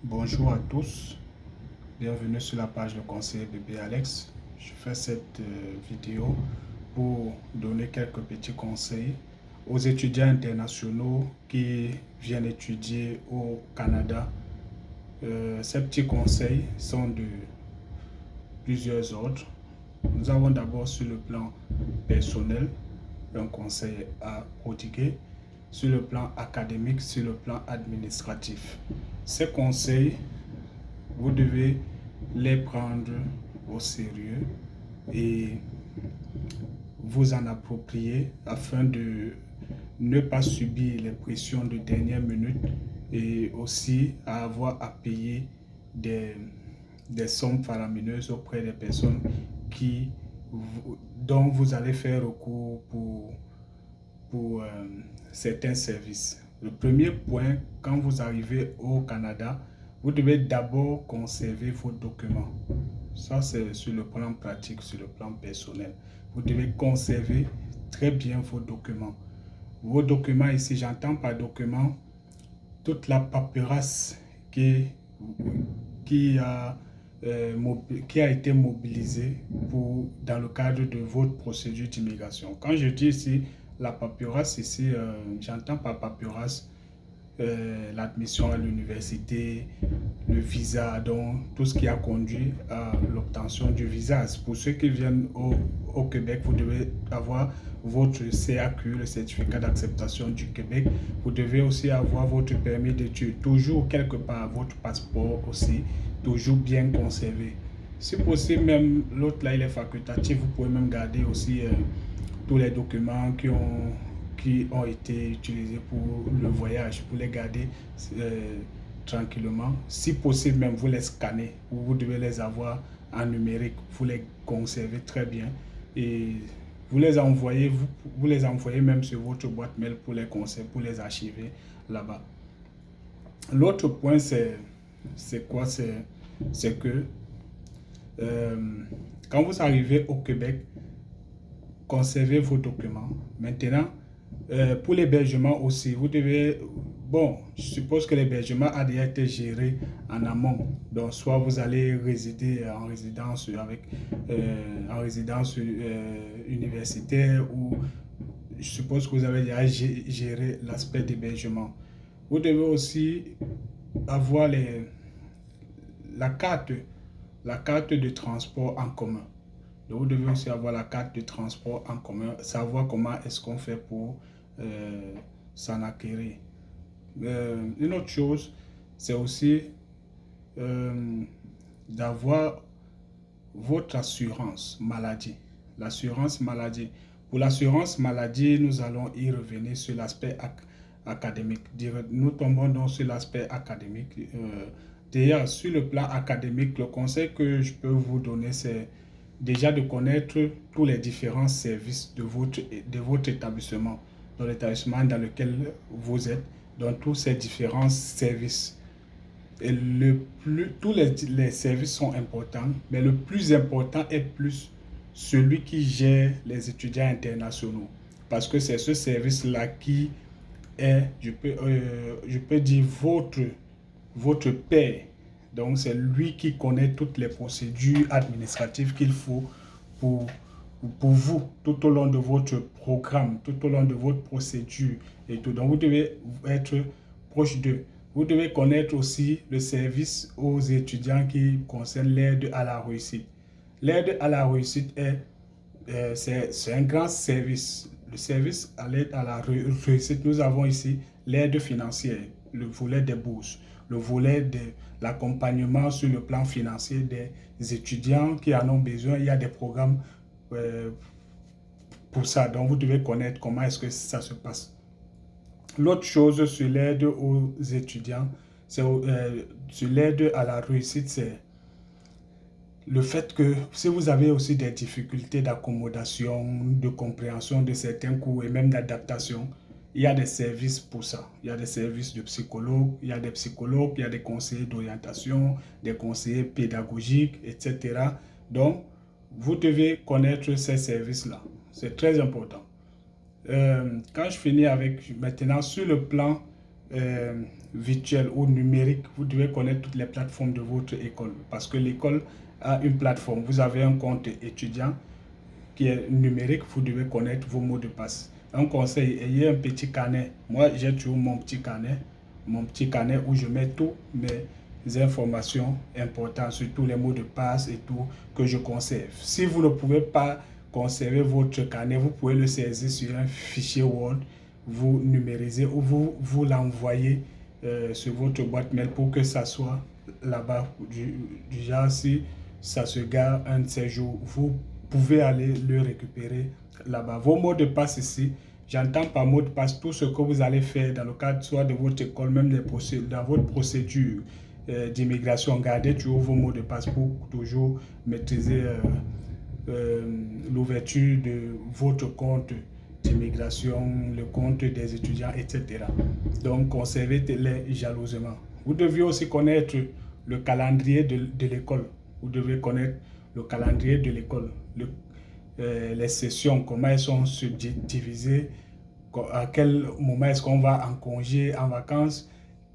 Bonjour à tous, bienvenue sur la page de conseiller bébé Alex. Je fais cette vidéo pour donner quelques petits conseils aux étudiants internationaux qui viennent étudier au Canada. Ces petits conseils sont de plusieurs ordres. Nous avons d'abord sur le plan personnel un conseil à prodiguer, sur le plan académique, sur le plan administratif. Ces conseils, vous devez les prendre au sérieux et vous en approprier afin de ne pas subir les pressions de dernière minute et aussi à avoir à payer des sommes faramineuses auprès des personnes dont vous allez faire recours pour certains services. Le premier point, quand vous arrivez au Canada, vous devez d'abord conserver vos documents. Ça, c'est sur le plan pratique, sur le plan personnel. Vous devez conserver très bien vos documents. Vos documents ici, j'entends par documents toute la paperasse qui a, qui a été mobilisée dans le cadre de votre procédure d'immigration. Quand je dis ici la paperasse, ici, j'entends par paperasse l'admission à l'université, le visa, donc tout ce qui a conduit à l'obtention du visa. Pour ceux qui viennent au Québec, vous devez avoir votre CAQ, le certificat d'acceptation du Québec. Vous devez aussi avoir votre permis d'études, toujours quelque part votre passeport aussi, toujours bien conservé. Si possible, même l'autre là, il est facultatif, vous pouvez même garder aussi tous les documents qui ont été utilisés pour le voyage, pour les garder tranquillement. Si possible, même vous les scannez, ou vous devez les avoir en numérique, vous les conservez très bien et vous les envoyez, vous les envoyez même sur votre boîte mail pour les conserver, pour les archiver là-bas. L'autre point, c'est quoi? C'est que quand vous arrivez au Québec, conservez vos documents. Maintenant, pour l'hébergement aussi, vous devez... Bon, je suppose que l'hébergement a déjà été géré en amont. Donc, soit vous allez résider en résidence universitaire ou je suppose que vous avez déjà géré l'aspect d'hébergement. Vous devez aussi avoir la carte de transport en commun. Donc, vous devez aussi avoir la carte de transport en commun, savoir comment est-ce qu'on fait pour s'en acquérir. Une autre chose, c'est aussi d'avoir votre assurance maladie. L'assurance maladie. Pour l'assurance maladie, nous allons y revenir sur l'aspect académique. Nous tombons donc sur l'aspect académique. D'ailleurs, sur le plan académique, le conseil que je peux vous donner, c'est déjà de connaître tous les différents services de votre établissement, dans l'établissement dans lequel vous êtes, dans tous ces différents services. Et tous les services sont importants, mais le plus important est plus celui qui gère les étudiants internationaux. Parce que c'est ce service-là qui est, je peux dire, votre père. Donc, c'est lui qui connaît toutes les procédures administratives qu'il faut pour, pour vous tout au long de votre programme, tout au long de votre procédure et tout. Donc, vous devez être proche d'eux. Vous devez connaître aussi le service aux étudiants qui concerne l'aide à la réussite. L'aide à la réussite c'est un grand service. Le service à l'aide à la réussite, nous avons ici l'aide financière, le volet des bourses, le volet de l'accompagnement sur le plan financier des étudiants qui en ont besoin. Il y a des programmes pour ça. Donc, vous devez connaître comment est-ce que ça se passe. L'autre chose sur l'aide aux étudiants, sur l'aide à la réussite, c'est le fait que si vous avez aussi des difficultés d'accommodation, de compréhension de certains cours et même d'adaptation, il y a des services pour ça. Il y a des services de psychologues, il y a des psychologues, il y a des conseillers d'orientation, des conseillers pédagogiques, etc. Donc, vous devez connaître ces services-là. C'est très important. Quand je finis avec maintenant sur le plan virtuel ou numérique, vous devez connaître toutes les plateformes de votre école. Parce que l'école a une plateforme. Vous avez un compte étudiant qui est numérique, vous devez connaître vos mots de passe. Un conseil, ayez un petit carnet. Moi, j'ai toujours mon petit carnet où je mets toutes mes informations importantes, surtout les mots de passe et tout que je conserve. Si vous ne pouvez pas conserver votre carnet, vous pouvez le saisir sur un fichier Word, vous numérisez ou vous l'envoyez sur votre boîte mail pour que ça soit là-bas. Du genre, si ça se gare un de ces jours, vous pouvez aller le récupérer là-bas. Vos mots de passe ici, j'entends par mot de passe tout ce que vous allez faire dans le cadre soit de votre école, même dans votre procédure d'immigration. Gardez toujours vos mots de passe pour toujours maîtriser l'ouverture de votre compte d'immigration, le compte des étudiants, etc. Donc, conservez-les jalousement. Vous deviez aussi connaître le calendrier de l'école. Vous devez connaître le calendrier de l'école, les sessions, comment elles sont divisées, à quel moment est-ce qu'on va en congé, en vacances,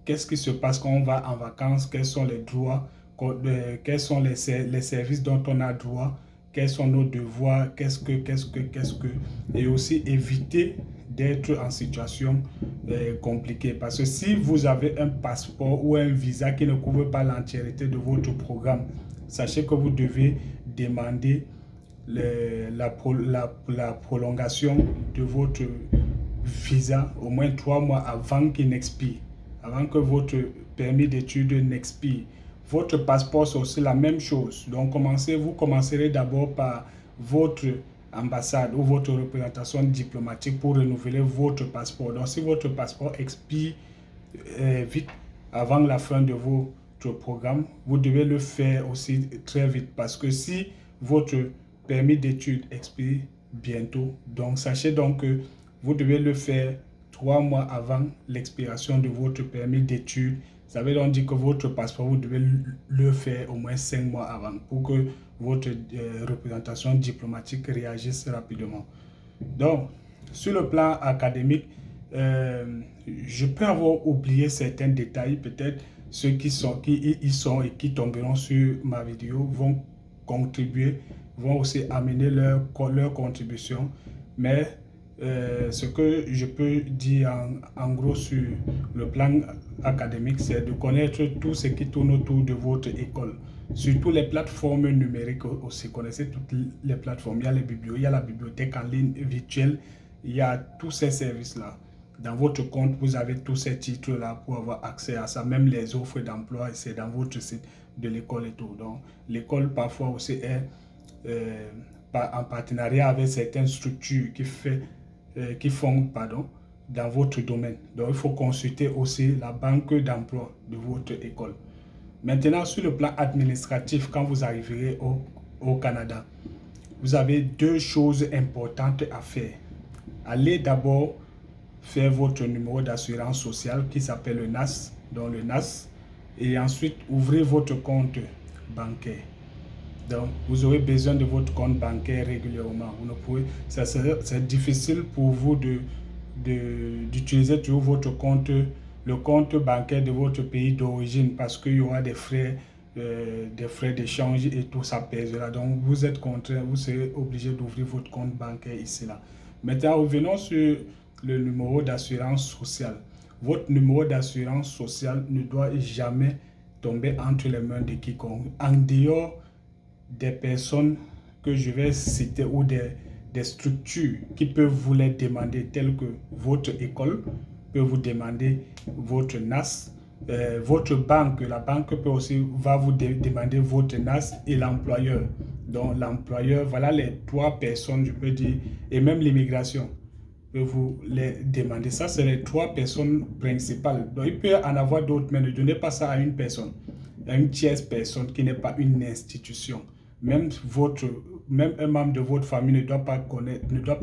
qu'est-ce qui se passe quand on va en vacances, quels sont les droits, quels sont les services dont on a droit, quels sont nos devoirs, et aussi éviter d'être en situation compliquée. Parce que si vous avez un passeport ou un visa qui ne couvre pas l'entièreté de votre programme, sachez que vous devez demander la prolongation de votre visa au moins 3 mois avant qu'il n'expire, avant que votre permis d'études n'expire. Votre passeport, c'est aussi la même chose. Donc, vous commencerez d'abord par votre ambassade ou votre représentation diplomatique pour renouveler votre passeport. Donc, si votre passeport expire vite avant la fin de votre programme, vous devez le faire aussi très vite parce que si votre permis d'études expire bientôt, donc sachez donc que vous devez le faire 3 mois avant l'expiration de votre permis d'études. Ça veut donc dire que votre passeport, vous devez le faire au moins 5 mois avant pour que votre représentation diplomatique réagisse rapidement. Donc, sur le plan académique, je peux avoir oublié certains détails. Peut-être ceux qui y sont et qui tomberont sur ma vidéo vont contribuer, vont aussi amener leur contribution. Mais ce que je peux dire en gros sur le plan académique, c'est de connaître tout ce qui tourne autour de votre école. Surtout les plateformes numériques aussi. Connaissez toutes les plateformes. Il y a il y a la bibliothèque en ligne virtuelle. Il y a tous ces services-là. Dans votre compte, vous avez tous ces titres-là pour avoir accès à ça. Même les offres d'emploi, c'est dans votre site de l'école et tout. Donc, l'école parfois aussi est en partenariat avec certaines structures qui font dans votre domaine. Donc, il faut consulter aussi la banque d'emploi de votre école. Maintenant, sur le plan administratif, quand vous arriverez au Canada, vous avez 2 choses importantes à faire. Allez d'abord faire votre numéro d'assurance sociale qui s'appelle le NAS, donc le NAS, et ensuite ouvrez votre compte bancaire. Donc, vous aurez besoin de votre compte bancaire régulièrement. C'est difficile pour vous d'utiliser toujours votre compte, le compte bancaire de votre pays d'origine parce qu'il y aura des frais d'échange et tout ça pèsera. Donc, vous êtes contraint, vous serez obligé d'ouvrir votre compte bancaire ici là. Maintenant, revenons sur le numéro d'assurance sociale. Votre numéro d'assurance sociale ne doit jamais tomber entre les mains de quiconque. En dehors des personnes que je vais citer ou des structures qui peuvent vous les demander, telles que votre école peut vous demander votre NAS, votre banque, la banque peut aussi va vous demander votre NAS et l'employeur. Donc l'employeur, voilà les 3 personnes, je peux dire, et même l'immigration peut vous les demander. Ça, c'est les 3 personnes principales. Donc il peut en avoir d'autres, mais ne donnez pas ça à une personne, à une tierce personne qui n'est pas une institution. Même un membre de votre famille ne doit pas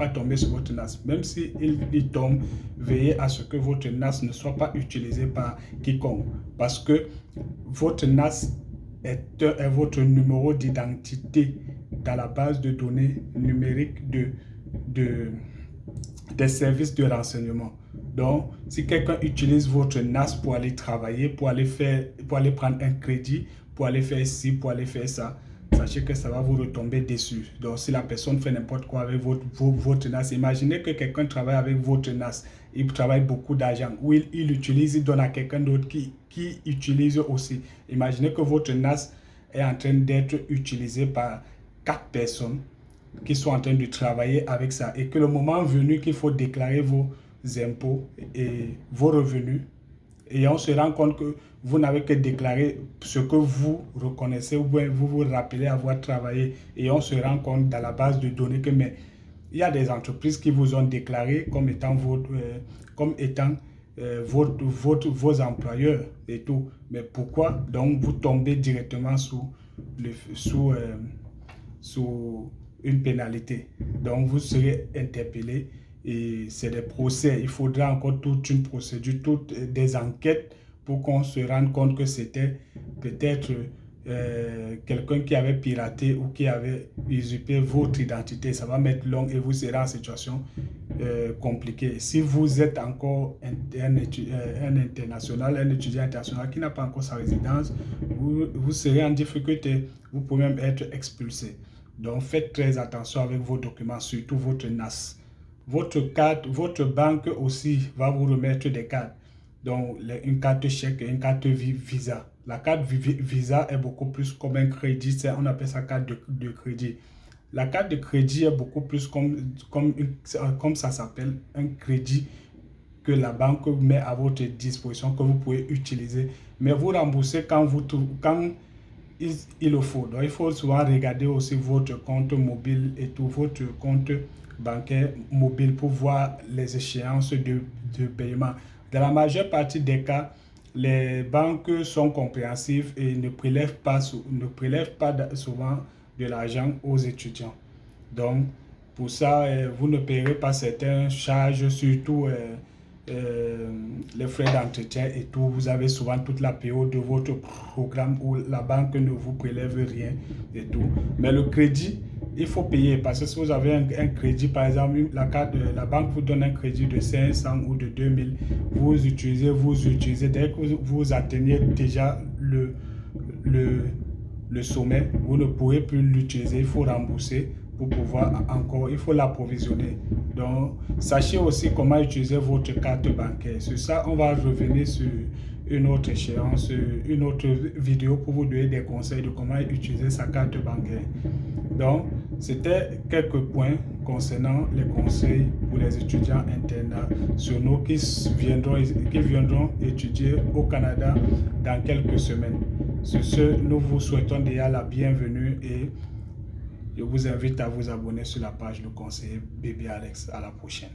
tomber sur votre NAS. Même s'il tombe, veillez à ce que votre NAS ne soit pas utilisé par quiconque. Parce que votre NAS est votre numéro d'identité dans la base de données numérique des services de renseignement. Donc, si quelqu'un utilise votre NAS pour aller travailler, pour aller prendre un crédit, pour aller faire ci, pour aller faire ça, sachez que ça va vous retomber dessus. Donc, si la personne fait n'importe quoi avec votre NAS, imaginez que quelqu'un travaille avec votre NAS, il travaille beaucoup d'argent, ou il utilise, il donne à quelqu'un d'autre qui utilise aussi. Imaginez que votre NAS est en train d'être utilisé par 4 personnes qui sont en train de travailler avec ça, et que le moment venu qu'il faut déclarer vos impôts et vos revenus, et on se rend compte que vous n'avez que déclaré ce que vous reconnaissez ou vous vous rappelez avoir travaillé, et on se rend compte dans la base de données que mais il y a des entreprises qui vous ont déclaré comme étant vos employeurs et tout. Mais pourquoi donc vous tombez directement sous une pénalité? Donc vous serez interpellé et c'est des procès. Il faudra encore toute une procédure, toutes des enquêtes pour qu'on se rende compte que c'était peut-être quelqu'un qui avait piraté ou qui avait usurpé votre identité. Ça va mettre long et vous serez en situation compliquée. Si vous êtes encore un international, un étudiant international qui n'a pas encore sa résidence, vous serez en difficulté. Vous pouvez même être expulsé. Donc faites très attention avec vos documents, surtout votre NAS. Votre carte, votre banque aussi va vous remettre des cartes. Donc une carte chèque et une carte Visa. La carte Visa est beaucoup plus comme un crédit, on appelle ça carte de crédit. La carte de crédit est beaucoup plus comme ça s'appelle, un crédit que la banque met à votre disposition, que vous pouvez utiliser. Mais vous remboursez quand il le faut. Donc, il faut souvent regarder aussi votre compte mobile et tout, votre compte bancaire mobile pour voir les échéances de paiement. Dans la majeure partie des cas, les banques sont compréhensives et ne prélèvent pas souvent de l'argent aux étudiants. Donc, pour ça, vous ne payerez pas certaines charges, surtout les frais d'entretien et tout. Vous avez souvent toute la période de votre programme où la banque ne vous prélève rien et tout. Mais le crédit, il faut payer parce que si vous avez un crédit, par exemple, la banque vous donne un crédit de 500 ou de 2000, vous utilisez. Dès que vous atteignez déjà le sommet, vous ne pourrez plus l'utiliser, il faut rembourser pour pouvoir encore, il faut l'approvisionner. Donc, sachez aussi comment utiliser votre carte bancaire. Sur ça, on va revenir sur une autre échéance, une autre vidéo pour vous donner des conseils de comment utiliser sa carte bancaire. Donc, c'était quelques points concernant les conseils pour les étudiants internationaux qui viendront étudier au Canada dans quelques semaines. Sur ce, nous vous souhaitons déjà la bienvenue et je vous invite à vous abonner sur la page du conseiller Baby Alex. À la prochaine.